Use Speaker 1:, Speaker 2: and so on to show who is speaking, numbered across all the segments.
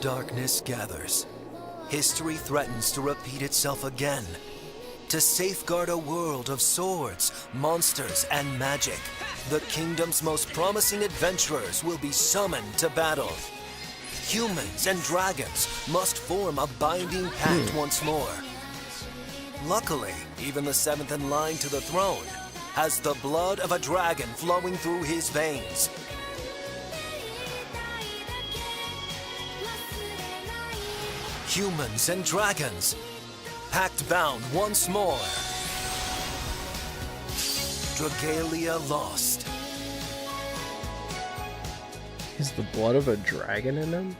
Speaker 1: Darkness gathers. History threatens to repeat itself again. To safeguard a world of swords, monsters, and magic, the kingdom's most promising adventurers will be summoned to battle. Humans and dragons must form a binding pact once more. Luckily, even the seventh in line to the throne has the blood of a dragon flowing through his veins. Humans and dragons, pact bound once more. Dragalia lost.
Speaker 2: Is the blood of a dragon in him?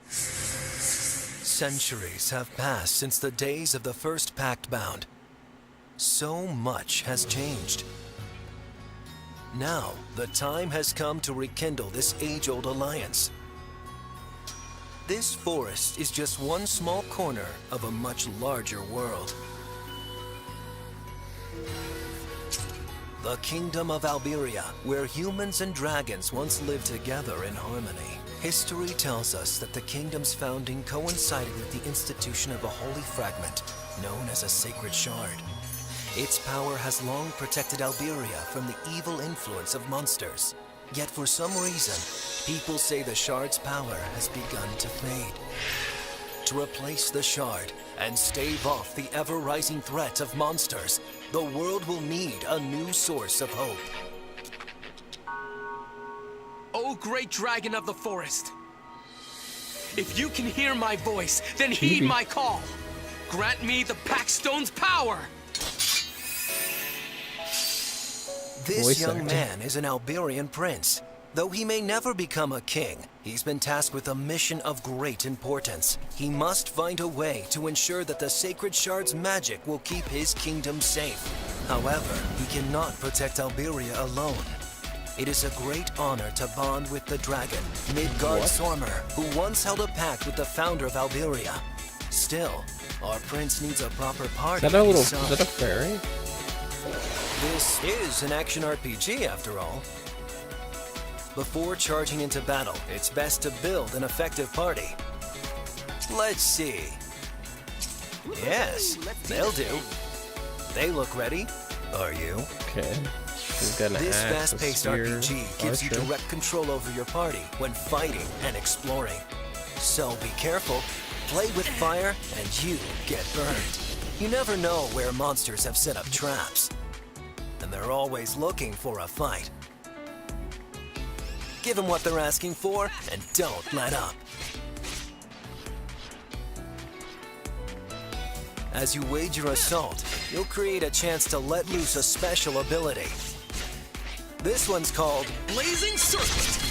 Speaker 1: Centuries have passed since the days of the first pact bound. So much has changed. Now, the time has come to rekindle this age-old alliance. This forest is just one small corner of a much larger world. The Kingdom of Alberia, where humans and dragons once lived together in harmony. History tells us that the kingdom's founding coincided with the institution of a holy fragment known as a sacred shard. Its power has long protected Alberia from the evil influence of monsters. Yet for some reason, people say the shard's power has begun to fade. To replace the shard and stave off the ever-rising threat of monsters, the world will need a new source of hope.
Speaker 3: O great dragon of the forest, if you can hear my voice, then heed my call. Grant me the Packstone's power.
Speaker 1: This young man is an Alberian prince. Though he may never become a king, he's been tasked with a mission of great importance. He must find a way to ensure that the Sacred Shard's magic will keep his kingdom safe. However, he cannot protect Alberia alone. It is a great honor to bond with the dragon, Midgard Sormer, who once held a pact with the founder of Alberia. Still, our prince needs a proper party.
Speaker 2: Is that a fairy?
Speaker 1: This is an action RPG after all. Before charging into battle, it's best to build an effective party. Let's see. Yes, they'll do. They look ready. Are you?
Speaker 2: Okay.
Speaker 1: This fast-paced RPG gives you direct control over your party when fighting and exploring. So be careful, play with fire, and you get burned. You never know where monsters have set up traps. And they're always looking for a fight. Give them what they're asking for, and don't let up. As you wage your assault, you'll create a chance to let loose a special ability. This one's called Blazing Circuit.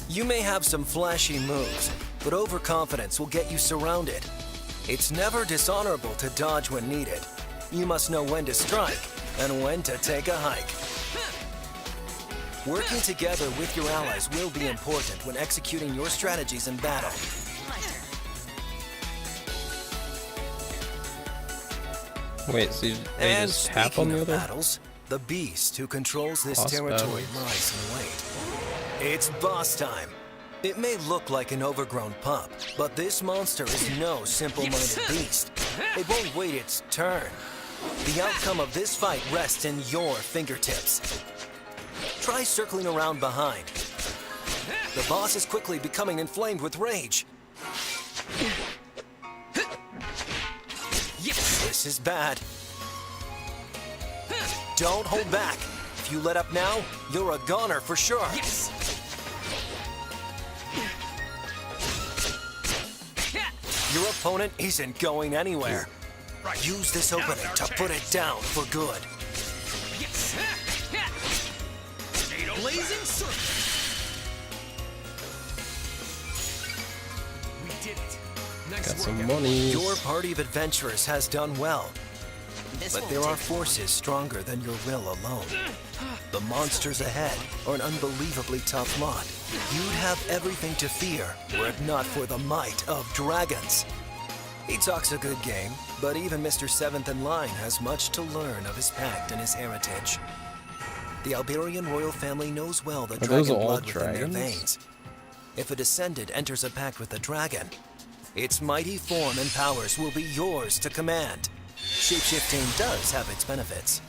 Speaker 1: You may have some flashy moves, but overconfidence will get you surrounded. It's never dishonorable to dodge when needed. You must know when to strike and when to take a hike. Working together with your allies will be important when executing your strategies in battle.
Speaker 2: Wait, so they just tap on the other?
Speaker 1: Battles, the beast who controls this territory lies in wait. It's boss time. It may look like an overgrown pup, but this monster is no simple-minded beast. It won't wait its turn. The outcome of this fight rests in your fingertips. Try circling around behind. The boss is quickly becoming inflamed with rage. This is bad. Don't hold back. If you let up now, you're a goner for sure. Your opponent isn't going anywhere. Use this opening to put it down for good.
Speaker 3: Blazing Circle. We did it. Nice
Speaker 2: Got
Speaker 3: work,
Speaker 2: some
Speaker 3: everyone.
Speaker 2: money.
Speaker 1: Your party of adventurers has done well. But there are forces stronger than your will alone. The monsters ahead are an unbelievably tough lot. You'd have everything to fear were it not for the might of dragons. He talks a good game, but even Mr. Seventh in Line has much to learn of his pact and his heritage. The Alberian royal family knows well the dragon blood within their veins. if a descendant enters a pact with a dragon, its mighty form and powers will be yours to command. Shapeshifting does have its benefits,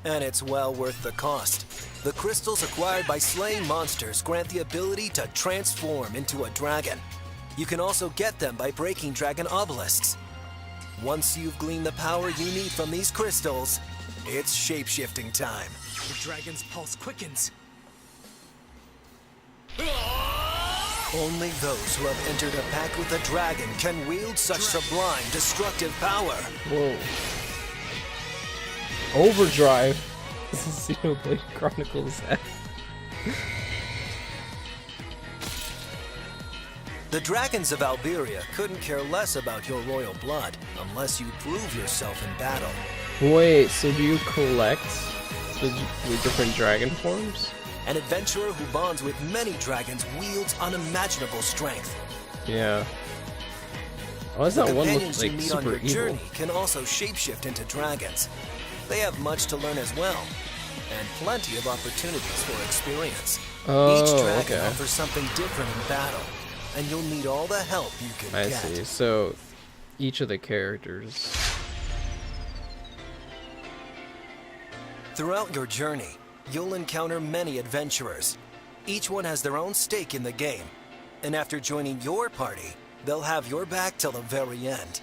Speaker 1: and it's well worth the cost. The crystals acquired by slaying monsters grant the ability to transform into a dragon. You can also get them by breaking dragon obelisks. Once you've gleaned the power you need from these crystals, it's shapeshifting time.
Speaker 3: The dragon's pulse quickens.
Speaker 1: Only those who have entered a pact with a dragon can wield such sublime, destructive power.
Speaker 2: Whoa. Overdrive. This is Xenoblade Chronicles F.
Speaker 1: The dragons of Alberia couldn't care less about your royal blood unless you prove yourself in battle.
Speaker 2: Wait, so do you collect the different dragon forms?
Speaker 1: An adventurer who bonds with many dragons wields unimaginable strength.
Speaker 2: Yeah. Oh, does that one look
Speaker 1: Companions you
Speaker 2: like
Speaker 1: meet on
Speaker 2: super
Speaker 1: your
Speaker 2: evil?
Speaker 1: journey can also shapeshift into dragons. They have much to learn as well, and plenty of opportunities for experience.
Speaker 2: Oh,
Speaker 1: Each dragon
Speaker 2: okay.
Speaker 1: offers something different in battle, and you'll need all the help you can
Speaker 2: I
Speaker 1: get.
Speaker 2: see. So each of the characters.
Speaker 1: Throughout your journey, you'll encounter many adventurers. Each one has their own stake in the game, and after joining your party, they'll have your back till the very end.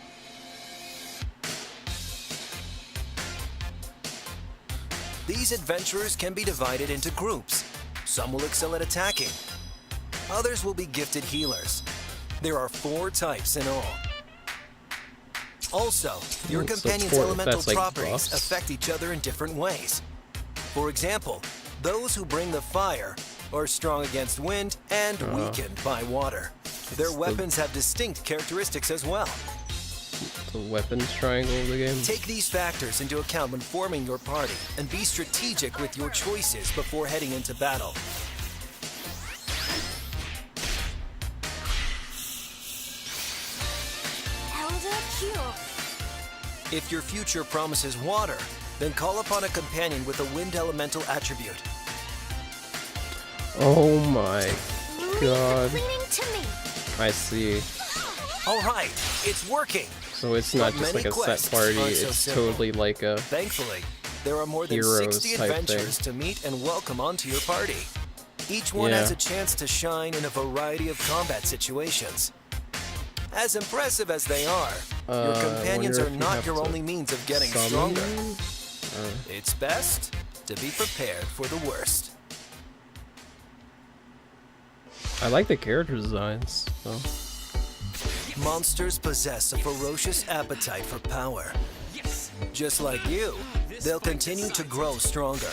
Speaker 1: These adventurers can be divided into groups. Some will excel at attacking. Others will be gifted healers. There are 4 types in all. Also, your
Speaker 2: So
Speaker 1: companion's
Speaker 2: 4,
Speaker 1: elemental
Speaker 2: that's like
Speaker 1: properties
Speaker 2: buffs?
Speaker 1: affect each other in different ways. For example, those who bring the fire are strong against wind and weakened by water. Their weapons have distinct characteristics as well.
Speaker 2: The weapons triangle of the game.
Speaker 1: Take these factors into account when forming your party and be strategic with your choices before heading into battle.
Speaker 4: Elder Cure.
Speaker 1: If your future promises water, then call upon a companion with a wind elemental attribute.
Speaker 2: Oh my god.
Speaker 4: Clinging to me.
Speaker 2: I see.
Speaker 1: All right, it's working.
Speaker 2: So it's not
Speaker 1: But
Speaker 2: just like
Speaker 1: many
Speaker 2: a set
Speaker 1: quests
Speaker 2: party,
Speaker 1: aren't so
Speaker 2: it's
Speaker 1: simple.
Speaker 2: totally like a...
Speaker 1: Thankfully, there are more than
Speaker 2: Heroes
Speaker 1: 60
Speaker 2: type
Speaker 1: adventurers
Speaker 2: thing.
Speaker 1: to meet and welcome onto your party. Each one
Speaker 2: Yeah.
Speaker 1: has a chance to shine in a variety of combat situations. As impressive as they are, your
Speaker 2: I
Speaker 1: companions
Speaker 2: wonder
Speaker 1: are
Speaker 2: if you
Speaker 1: not
Speaker 2: have
Speaker 1: your
Speaker 2: to
Speaker 1: only means of getting
Speaker 2: summon
Speaker 1: stronger.
Speaker 2: them?
Speaker 1: It's best to be prepared for the worst.
Speaker 2: I like the character designs, so...
Speaker 1: Monsters possess a ferocious appetite for power.
Speaker 3: Yes.
Speaker 1: Just like you, they'll continue to grow stronger.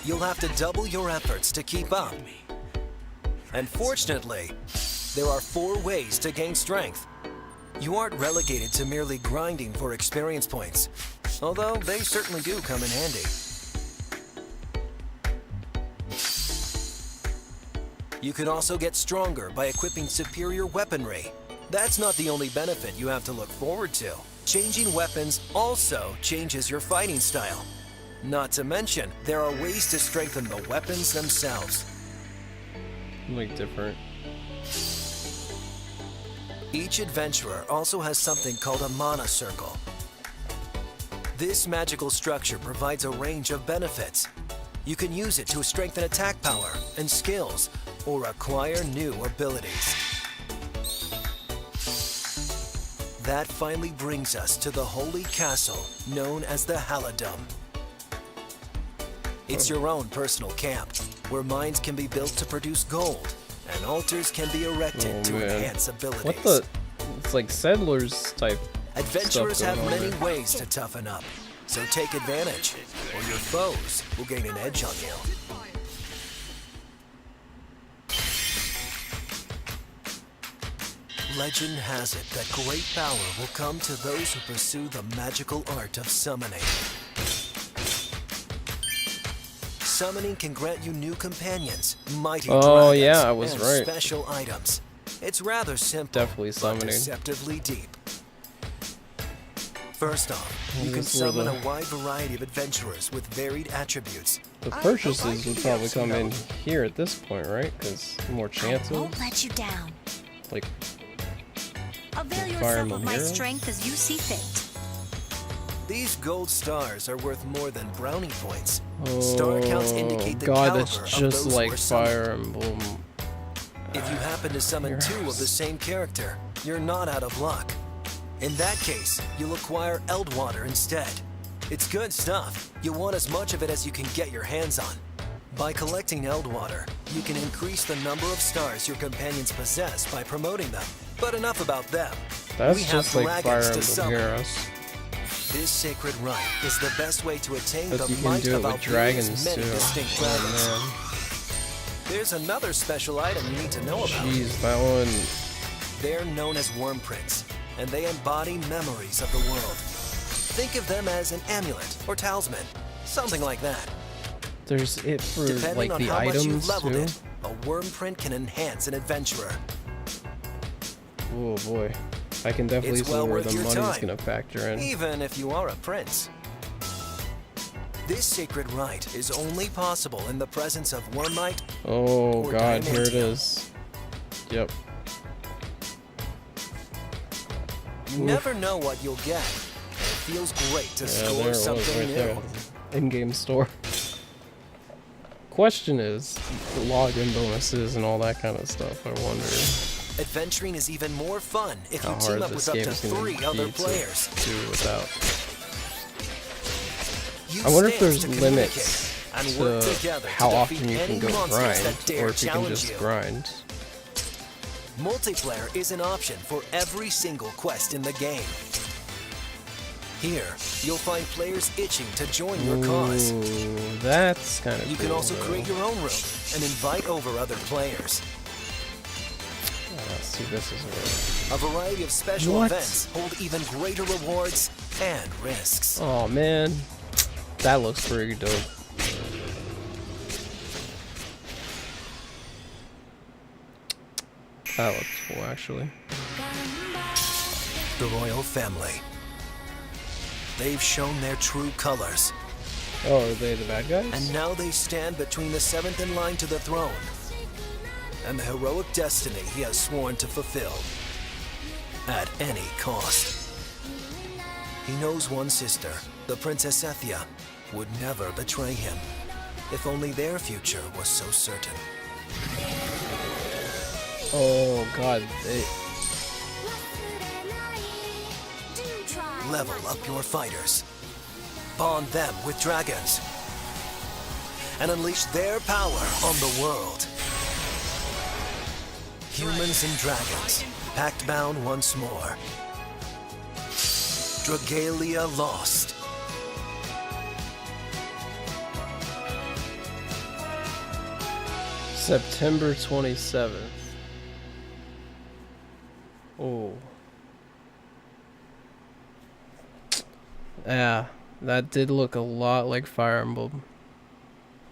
Speaker 1: You'll have to double your efforts to keep up. And fortunately, there are 4 ways to gain strength. You aren't relegated to merely grinding for experience points, although they certainly do come in handy. You can also get stronger by equipping superior weaponry. That's not the only benefit you have to look forward to. Changing weapons also changes your fighting style. Not to mention, there are ways to strengthen the weapons themselves.
Speaker 2: Like different.
Speaker 1: Each adventurer also has something called a mana circle. This magical structure provides a range of benefits. You can use it to strengthen attack power and skills, or acquire new abilities. That finally brings us to the holy castle known as the Halidom. It's your own personal camp, where mines can be built to produce gold, and altars can be erected
Speaker 2: Oh,
Speaker 1: to
Speaker 2: man.
Speaker 1: enhance abilities.
Speaker 2: What the? It's like Settlers type.
Speaker 1: Adventurers
Speaker 2: stuff
Speaker 1: have
Speaker 2: going on
Speaker 1: many
Speaker 2: there.
Speaker 1: ways to toughen up, so take advantage, or your foes will gain an edge on you. Legend has it that great power will come to those who pursue the magical art of summoning. Summoning can grant you new companions, mighty
Speaker 2: Oh,
Speaker 1: dragons,
Speaker 2: yeah, I was
Speaker 1: and
Speaker 2: right.
Speaker 1: special items. It's rather simple,
Speaker 2: Definitely
Speaker 1: but
Speaker 2: summoning.
Speaker 1: deceptively deep. First off, you can
Speaker 2: This where
Speaker 1: summon
Speaker 2: the-
Speaker 1: a wide variety of adventurers with varied attributes.
Speaker 2: The purchases would probably come in here at this point, right? Because more chances.
Speaker 4: Won't let you down.
Speaker 2: Like,
Speaker 4: Avail
Speaker 2: Fire
Speaker 4: yourself
Speaker 2: Emblem
Speaker 4: of my
Speaker 2: Heroes?
Speaker 4: strength as you see fit.
Speaker 1: These gold stars are worth more than brownie points. Star counts indicate the
Speaker 2: God,
Speaker 1: caliber
Speaker 2: that's
Speaker 1: of
Speaker 2: just
Speaker 1: those
Speaker 2: like
Speaker 1: who are summoned.
Speaker 2: Fire Emblem.
Speaker 1: If you happen to summon two of the same character, you're not out of luck. In that case, you'll acquire Eldwater instead. It's good stuff. You want as much of it as you can get your hands on. By collecting Eldwater, you can increase the number of stars your companions possess by promoting them. But enough about them.
Speaker 2: That's
Speaker 1: We have
Speaker 2: just like Fire
Speaker 1: dragons to
Speaker 2: Emblem
Speaker 1: summon.
Speaker 2: Heroes.
Speaker 1: This sacred rite is the best way to attain
Speaker 2: But
Speaker 1: the
Speaker 2: you can
Speaker 1: might
Speaker 2: do it
Speaker 1: of
Speaker 2: with
Speaker 1: Alberia's
Speaker 2: dragons
Speaker 1: many
Speaker 2: too.
Speaker 1: distinct
Speaker 2: Oh
Speaker 1: dragons.
Speaker 2: man.
Speaker 1: There's another special item you need to know about.
Speaker 2: Jeez, that one.
Speaker 1: They're known as worm prints, and they embody memories of the world. Think of them as an amulet or talisman, something like that.
Speaker 2: There's it for
Speaker 1: Depending
Speaker 2: like
Speaker 1: on
Speaker 2: the
Speaker 1: how much you've
Speaker 2: items
Speaker 1: leveled
Speaker 2: too.
Speaker 1: it, a worm print can enhance an adventurer.
Speaker 2: Oh boy, I can definitely
Speaker 1: It's
Speaker 2: see
Speaker 1: well
Speaker 2: where
Speaker 1: worth
Speaker 2: the
Speaker 1: your
Speaker 2: money's
Speaker 1: time,
Speaker 2: gonna factor in.
Speaker 1: even if you are a prince. This sacred rite is only possible in the presence of Wormite.
Speaker 2: Oh
Speaker 1: or
Speaker 2: god, here it
Speaker 1: Diamantium.
Speaker 2: is. Yep.
Speaker 1: You never know what you'll get. It feels great to
Speaker 2: Yeah,
Speaker 1: score
Speaker 2: there it was
Speaker 1: something
Speaker 2: right
Speaker 1: new.
Speaker 2: there. In-game store. Question is, the login bonuses and all that kind of stuff. I wonder
Speaker 1: Adventuring is even more fun if
Speaker 2: how
Speaker 1: you team
Speaker 2: hard
Speaker 1: up
Speaker 2: this
Speaker 1: with up
Speaker 2: game
Speaker 1: to
Speaker 2: is going
Speaker 1: 3
Speaker 2: to
Speaker 1: other
Speaker 2: be
Speaker 1: players.
Speaker 2: to do without.
Speaker 1: Use
Speaker 2: I wonder if
Speaker 1: stance
Speaker 2: there's
Speaker 1: to
Speaker 2: limits
Speaker 1: communicate and work
Speaker 2: to
Speaker 1: together
Speaker 2: how
Speaker 1: to
Speaker 2: often
Speaker 1: defeat
Speaker 2: you can
Speaker 1: any
Speaker 2: go
Speaker 1: monsters
Speaker 2: grind,
Speaker 1: that dare
Speaker 2: or if you can
Speaker 1: challenge
Speaker 2: just
Speaker 1: you.
Speaker 2: grind.
Speaker 1: Multiplayer is an option for every single quest in the game. Here, you'll find players itching to join your cause.
Speaker 2: Ooh, that's kind of
Speaker 1: You
Speaker 2: cool,
Speaker 1: can also
Speaker 2: though.
Speaker 1: create your own room and invite over other players.
Speaker 2: Let's see, this is where.
Speaker 1: A variety of special
Speaker 2: What?
Speaker 1: events hold even greater rewards and risks.
Speaker 2: Oh man, that looks pretty dope. That looks cool, actually.
Speaker 1: The royal family. They've shown their true colors,
Speaker 2: Oh, are they the bad guys?
Speaker 1: and now they stand between the seventh in line to the throne and the heroic destiny he has sworn to fulfill at any cost. He knows one sister, the Princess Ethia, would never betray him, if only their future was so certain.
Speaker 2: Oh god, they.
Speaker 1: Level up your fighters, bond them with dragons, and unleash their power on the world. Humans and dragons, pact bound once more. Dragalia lost.
Speaker 2: September 27th. Oh. Yeah, that did look a lot like Fire Emblem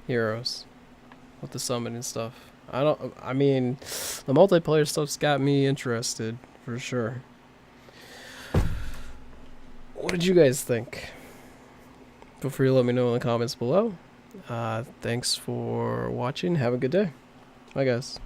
Speaker 2: Heroes with the summon and stuff. I mean, the multiplayer stuff's got me interested for sure. What did you guys think? Feel free to let me know in the comments below. Thanks for watching. Have a good day. Bye, guys.